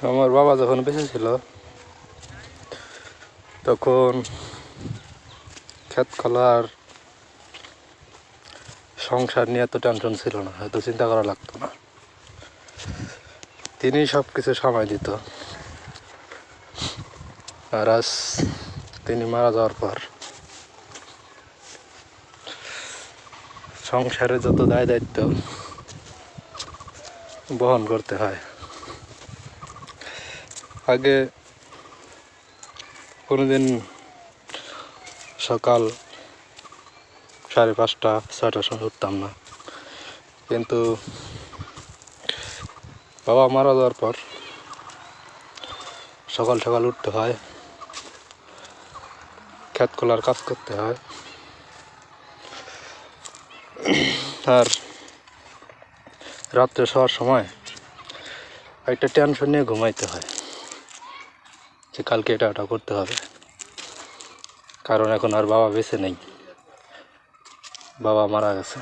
আমার বাবা যখন বেঁচে ছিল তখন ক্ষেত খোলার সংসার নিয়ে এত টেনশন ছিল না, হয়তো চিন্তা করা লাগতো না। তিনি সব কিছু সময় দিত। আর আজ তিনি মারা যাওয়ার পর সংসারে যত দায় দায়িত্ব বহন করতে হয়। আগে কোনোদিন সকাল 5:30 6টার সময় উঠতাম না, কিন্তু বাবা মারা যাওয়ার পর সকাল সকাল উঠতে হয়, ক্ষেত খোলার কাজ করতে হয়, আর রাত্রে শোয়ার সময় একটা টেনশন নিয়ে ঘুমাইতে হয় যে কালকে এটা ওটা করতে হবে। কারণ এখন আর বাবা বেঁচে নেই, বাবা মারা গেছে।